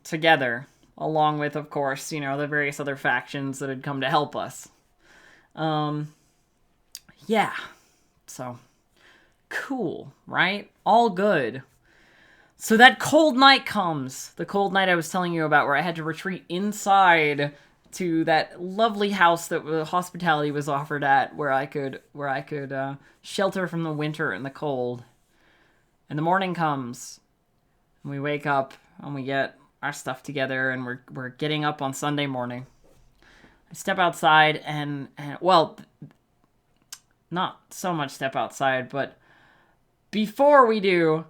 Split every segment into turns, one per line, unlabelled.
together, along with, of course, you know, the various other factions that had come to help us. Yeah. So, cool, right? All good. So that cold night comes. The cold night I was telling you about, where I had to retreat inside to that lovely house that the hospitality was offered at, where I could shelter from the winter and the cold. And the morning comes, and we wake up, and we get our stuff together, and we're getting up on Sunday morning. I step outside, and well, not so much step outside, but before we do,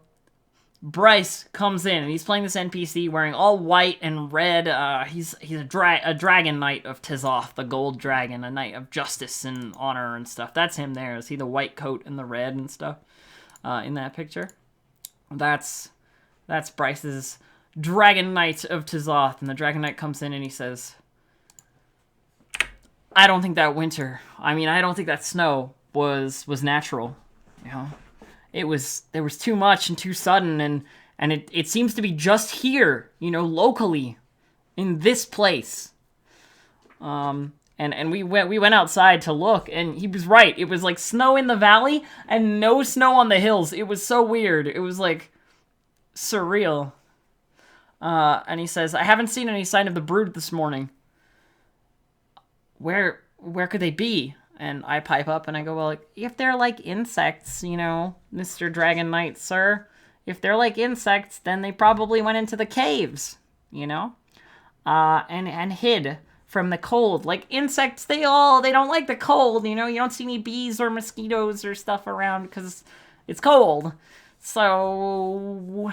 Bryce comes in, and he's playing this NPC wearing all white and red. He's a dragon knight of Tizoth, the gold dragon, a knight of justice and honor and stuff. That's him there. Is he the white coat and the red and stuff in that picture? That's Bryce's dragon knight of Tizoth, and the dragon knight comes in and he says, I don't think that winter, I don't think that snow was natural, you know? There was too much and too sudden, and it seems to be just here, you know, locally, in this place. And we went outside to look, and he was right. It was like snow in the valley and no snow on the hills. It was so weird. It was like surreal. And he says, I haven't seen any sign of the brood this morning. Where could they be? And I pipe up and I go, well, if they're like insects, you know, Mr. Dragon Knight, sir, if they're like insects, then they probably went into the caves, you know, and hid from the cold. Like insects, they don't like the cold, you know, you don't see any bees or mosquitoes or stuff around because it's cold. So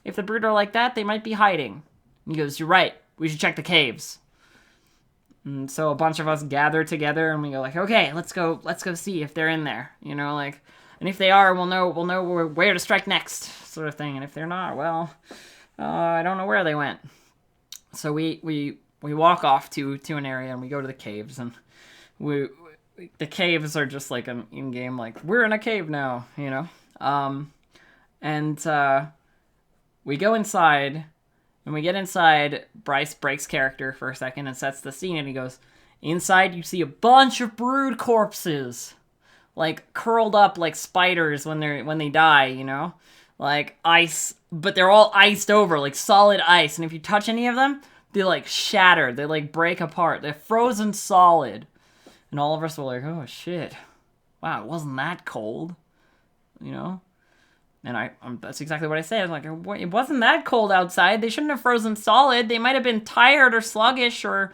if the brood are like that, they might be hiding. He goes, you're right, we should check the caves. And so a bunch of us gather together and we go like, okay, let's go see if they're in there, you know, like, and if they are, we'll know where to strike next, sort of thing. And if they're not, well, I don't know where they went. So we walk off to an area and we go to the caves, and the caves are just like an in-game, like, we're in a cave now, you know, and we go inside. When we get inside, Bryce breaks character for a second and sets the scene, and he goes, inside you see a bunch of brood corpses, like curled up like spiders when they die, you know, like ice, but they're all iced over, like solid ice, and if you touch any of them, they like shatter, they like break apart, they're frozen solid. And all of us were like, oh shit, wow, it wasn't that cold, you know. And that's exactly what I said. I was like, it wasn't that cold outside. They shouldn't have frozen solid. They might have been tired or sluggish or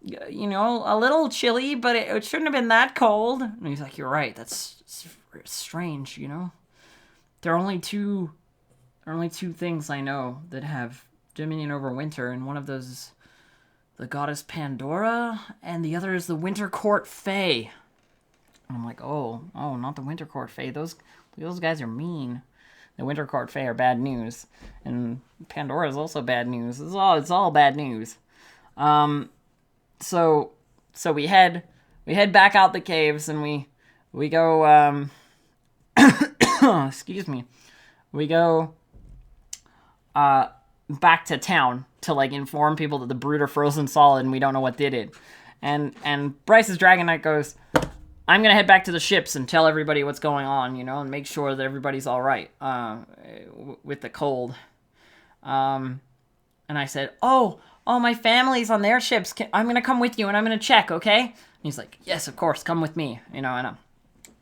you know, a little chilly, but it shouldn't have been that cold. And he's like, you're right. That's strange, you know? There are only two things I know that have dominion over winter, and one of those is the goddess Pandora, and the other is the Winter Court Fae. And I'm like, oh, not the Winter Court Fae. Those guys are mean. The Winter Court Fae are bad news, and Pandora is also bad news. It's all bad news. So we head back out the caves, and we go excuse me. We go back to town to like inform people that the brood are frozen solid and we don't know what did it. And Bryce's Dragon Knight goes, I'm going to head back to the ships and tell everybody what's going on, you know, and make sure that everybody's all right with the cold. And I said, oh, my family's on their ships. I'm going to come with you and I'm going to check, okay? And he's like, yes, of course, come with me. You know, and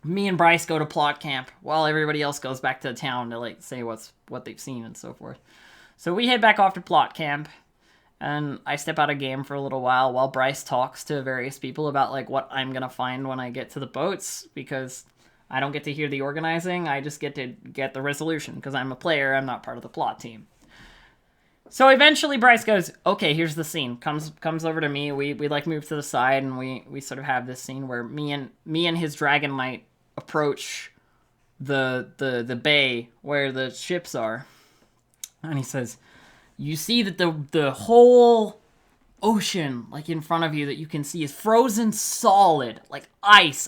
me and Bryce go to plot camp while everybody else goes back to the town to, like, say what they've seen and so forth. So we head back off to plot camp. And I step out of game for a little while Bryce talks to various people about, like, what I'm going to find when I get to the boats, because I don't get to hear the organizing, I just get to get the resolution, because I'm a player, I'm not part of the plot team. So eventually Bryce goes, okay, here's the scene. Comes over to me, we like move to the side, and we sort of have this scene where me and his Dragon Knight approach the bay where the ships are. And he says, you see that the whole ocean, like in front of you, that you can see is frozen solid, like ice.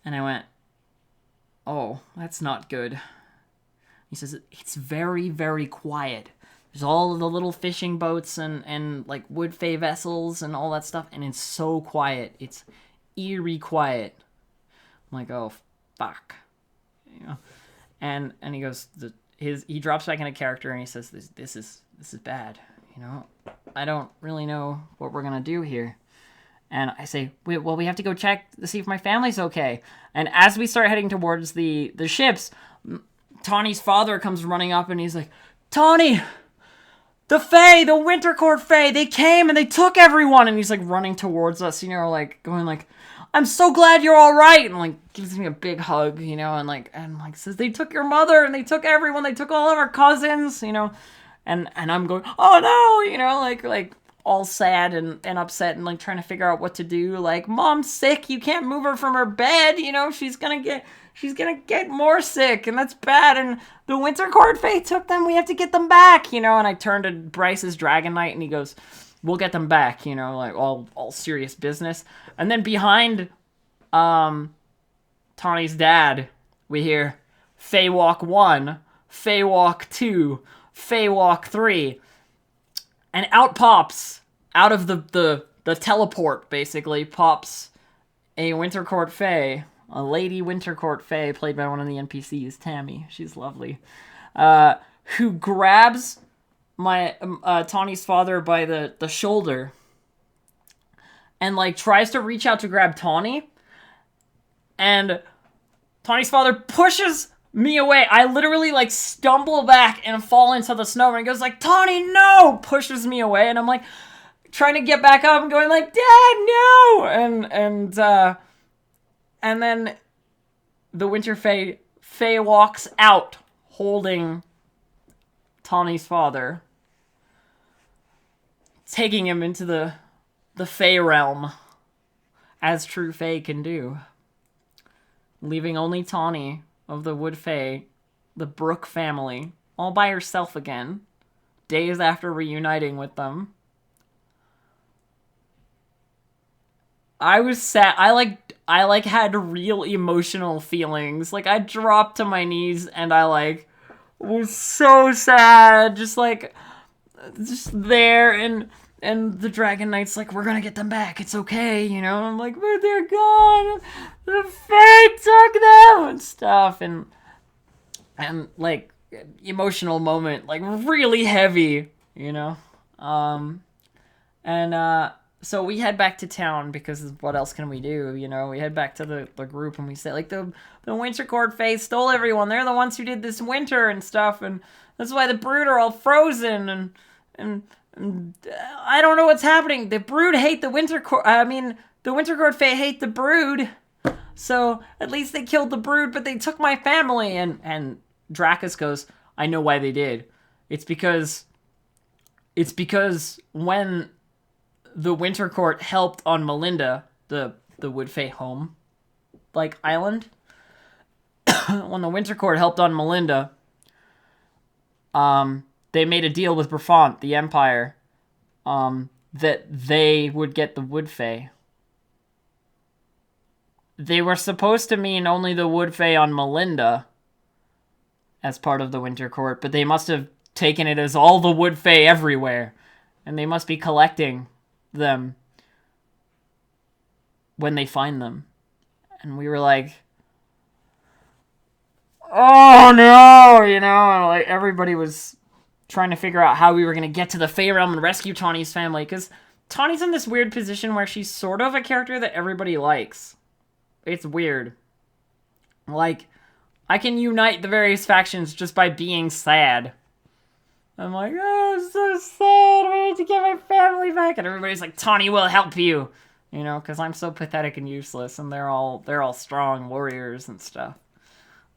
And I went, oh, that's not good. He says, it's very, very quiet. There's all of the little fishing boats and like wood fae vessels and all that stuff, and it's so quiet. It's eerie quiet. I'm like, oh, fuck. You know? And he goes, he drops back into character and he says, this is bad. You know, I don't really know what we're gonna do here. And I say, well, we have to go check to see if my family's okay. And as we start heading towards the ships, Tawney's father comes running up and he's like, Tawney, the Fae, the Winter Court Fae, they came and they took everyone. And he's like running towards us, you know, like going like, I'm so glad you're all right. And like gives me a big hug, you know, and like says, they took your mother and they took everyone. They took all of our cousins, you know. And I'm going, oh no, you know, like all sad and upset and like trying to figure out what to do. Like, mom's sick, you can't move her from her bed, you know, she's gonna get more sick, and that's bad, and the Winter Court Fae took them, we have to get them back, you know. And I turned to Bryce's Dragon Knight and he goes, we'll get them back, you know, like all serious business. And then behind Tawney's dad, we hear Fae Walk 1, Fae Walk 2, Fae Walk 3. And out of the teleport, basically, pops a Winter Court Fae, a Lady Winter Court Fae, played by one of the NPCs, Tammy. She's lovely. Who grabs my Tawney's father by the shoulder and, like, tries to reach out to grab Tawney. And Tawney's father pushes me away. I literally, like, stumble back and fall into the snow, and he goes like, Tawney, no! Pushes me away, and I'm like trying to get back up and going like, Dad, no! And then the Winter Fae walks out holding Tawney's father, taking him into the Fae realm, as true Fae can do, leaving only Tawney of the Wood Fae, the Brooke family, all by herself again, days after reuniting with them. I was sad. I had real emotional feelings. Like, I dropped to my knees and I was so sad, just there, and the Dragon Knight's like, we're gonna get them back, it's okay, you know. I'm like, but they're gone, the Fae took them and stuff, and like, emotional moment, like, really heavy, you know. So we head back to town, because what else can we do, you know? We head back to the group and we say, like, the Winter Court Fae stole everyone, they're the ones who did this winter and stuff, and that's why the Brood are all frozen, and I don't know what's happening. The Brood hate the Winter Court. The Winter Court Fae hate the Brood. So at least they killed the Brood, but they took my family. And Dracus goes, I know why they did. It's because when the Winter Court helped on Melinda, the Wood Fae home, like, island, when the Winter Court helped on Melinda, they made a deal with Brefant, the Empire, that they would get the Wood Fae. They were supposed to mean only the Wood Fae on Melinda as part of the Winter Court, but they must have taken it as all the Wood Fae everywhere, and they must be collecting them when they find them. And we were like, oh no, you know, and like everybody was trying to figure out how we were going to get to the Fae realm and rescue Tawney's family, because Tawney's in this weird position where she's sort of a character that everybody likes. It's weird. Like, I can unite the various factions just by being sad. I'm like, oh, I'm so sad, we need to get my family back, and everybody's like, Tawney will help you, you know, because I'm so pathetic and useless, and they're all strong warriors and stuff.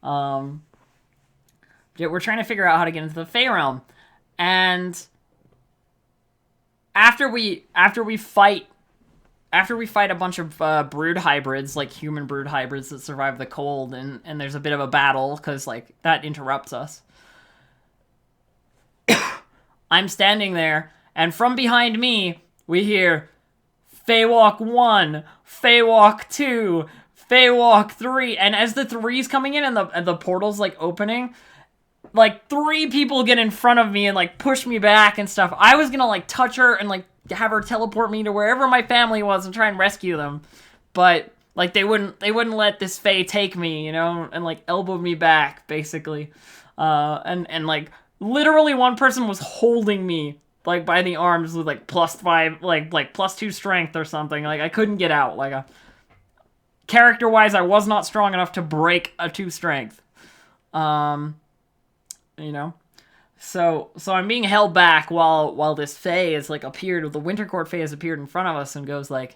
Yeah, we're trying to figure out how to get into the Fae realm. And after we fight a bunch of brood hybrids, like human brood hybrids that survive the cold, and there's a bit of a battle, because, like, that interrupts us. I'm standing there, and from behind me, we hear Fae Walk 1, Fae Walk 2, Fae Walk 3, and as the 3's coming in and the portal's, like, opening, like 3 people get in front of me and like push me back and stuff. I was gonna like touch her and like have her teleport me to wherever my family was and try and rescue them, but like they wouldn't let this Fae take me, you know, and like elbowed me back basically, and like literally one person was holding me like by the arms with like +5, like +2 strength or something. Like I couldn't get out. Like character wise, I was not strong enough to break a 2 strength. You know, so I'm being held back while this Fae is like appeared. The Winter Court Fae has appeared in front of us and goes like,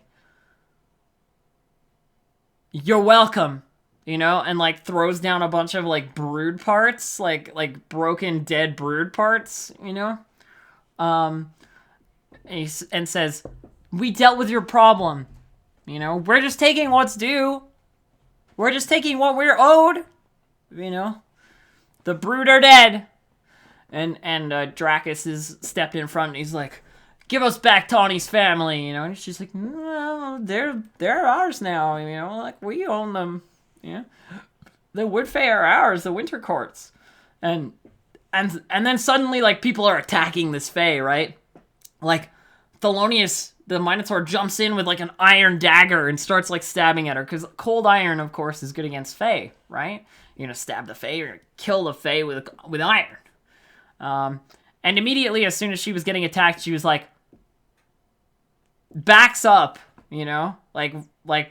"You're welcome," you know, and like throws down a bunch of like brood parts, like broken dead brood parts, you know, and says, "We dealt with your problem, you know. We're just taking what's due. We're just taking what we're owed, you know. The brood are dead." And Dracus has stepped in front and he's like, "Give us back Tawney's family," you know. And she's like, "No, they're ours now, you know. Like we own them, yeah. The Wood Fae are ours, the Winter Courts." And then suddenly like people are attacking this Fae, right? Like Thelonious, the Minotaur, jumps in with like an iron dagger and starts like stabbing at her, because cold iron, of course, is good against Fae, right? You're gonna stab the Fae, you're gonna kill the Fae with iron. And immediately, as soon as she was getting attacked, she was like, backs up, you know, like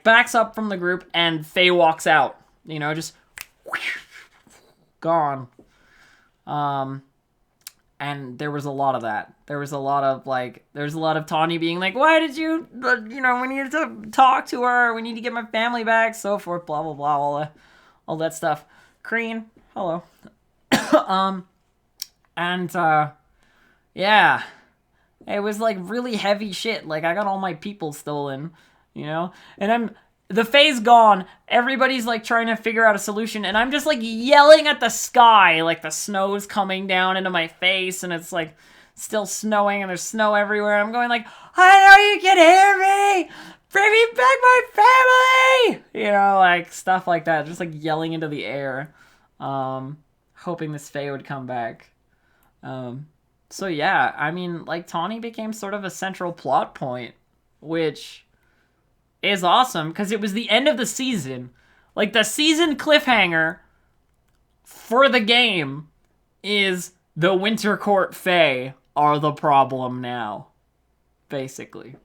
backs up from the group, and Faye walks out, you know, just gone. And there was a lot of that. There was a lot of Tawney being like, "Why did you, you know, we need to talk to her, we need to get my family back," so forth, blah, blah, blah, all that stuff. Crean, hello. Yeah, it was like really heavy shit. Like I got all my people stolen, you know, and the Fae's gone. Everybody's like trying to figure out a solution, and I'm just like yelling at the sky, like the snow's coming down into my face, and it's like still snowing, and there's snow everywhere. I'm going like, "I know you can hear me. Bring me back my family," you know, like stuff like that. Just like yelling into the air, hoping this Fae would come back. So yeah, I mean, like, Tawney became sort of a central plot point, which is awesome, because it was the end of the season. Like, the season cliffhanger for the game is the Winter Court Fae are the problem now, basically.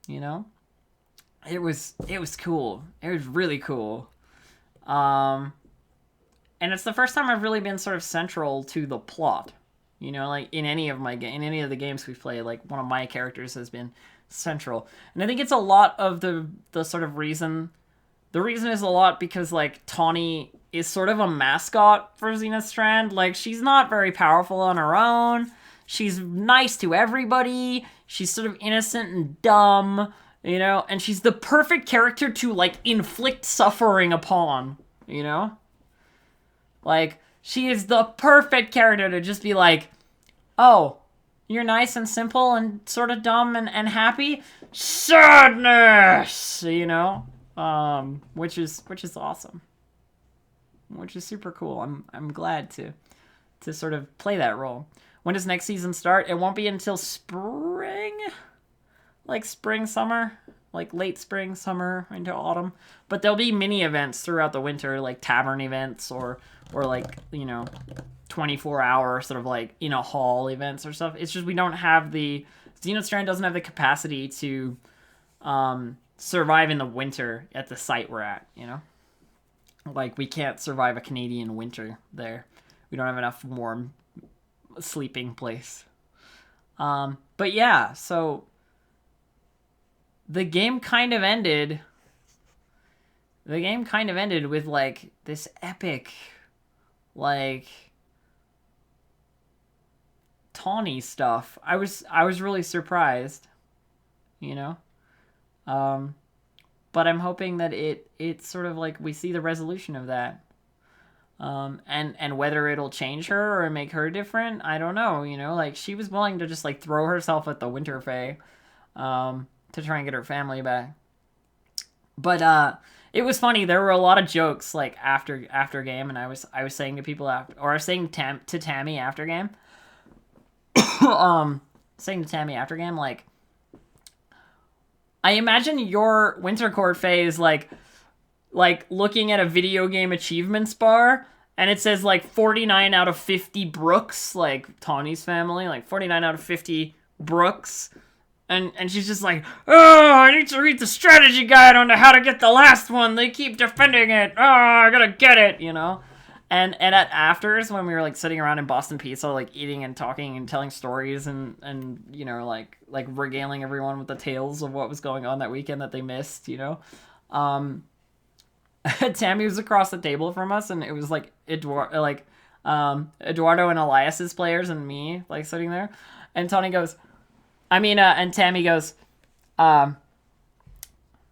You know? It was cool. It was really cool. And it's the first time I've really been sort of central to the plot. You know, like in any of the games we've played, like one of my characters has been central. And I think it's a lot of the sort of reason. The reason is a lot because like Tawney is sort of a mascot for Xenostrand. Like she's not very powerful on her own. She's nice to everybody. She's sort of innocent and dumb, you know, and she's the perfect character to like inflict suffering upon, you know? Like, she is the perfect character to just be like, "Oh, you're nice and simple and sort of dumb and happy? Sadness!" You know? Which is awesome. Which is super cool. I'm glad to sort of play that role. When does next season start? It won't be until spring? Like spring, summer? Like late spring, summer, into autumn. But there'll be mini events throughout the winter, like tavern events or like, you know, 24-hour sort of like in a hall events or stuff. It's just we don't have Xenostrand doesn't have the capacity to survive in the winter at the site we're at, you know? Like, we can't survive a Canadian winter there. We don't have enough warm sleeping place. But yeah, so the game kind of ended with like this epic, like, Tawney stuff. I was really surprised, you know? But I'm hoping that it's sort of like we see the resolution of that. And whether it'll change her or make her different, I don't know, you know? Like, she was willing to just, like, throw herself at the Winter Fae, to try and get her family back. But, it was funny. There were a lot of jokes like after game, and I was saying to people I was saying to Tammy after game, saying to Tammy after game, like, I imagine your Winter Court phase like looking at a video game achievements bar, and it says like 49 out of 50 Brooks, like Tawney's family, like 49 out of 50 Brooks. And she's just like, oh, I need to read the strategy guide on how to get the last one. They keep defending it. Oh, I gotta get it, you know? And at afters, when we were, like, sitting around in Boston Pizza, like, eating and talking and telling stories and you know, like regaling everyone with the tales of what was going on that weekend that they missed, you know? Tammy was across the table from us, and it was, like, Eduardo and Elias's players and me, like, sitting there. And Tony goes... and Tammy goes,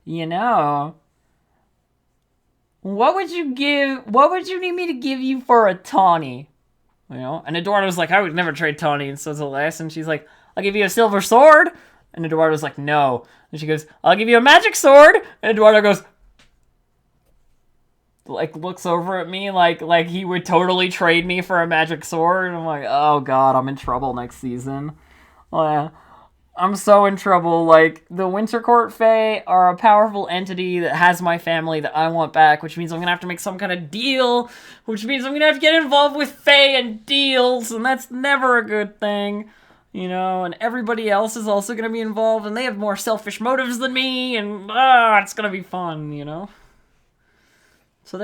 you know, what would you need me to give you for a Tawney? You know? And Eduardo's like, I would never trade Tawney. And so's Elias. And she's like, I'll give you a silver sword. And Eduardo's like, no. And she goes, I'll give you a magic sword. And Eduardo goes, like, looks over at me like he would totally trade me for a magic sword. And I'm like, oh God, I'm in trouble next season. I'm so in trouble. Like, the Winter Court Fae are a powerful entity that has my family that I want back, which means I'm gonna have to make some kind of deal, which means I'm gonna have to get involved with Fae and deals, and that's never a good thing, you know, and everybody else is also gonna be involved, and they have more selfish motives than me, and, it's gonna be fun, you know?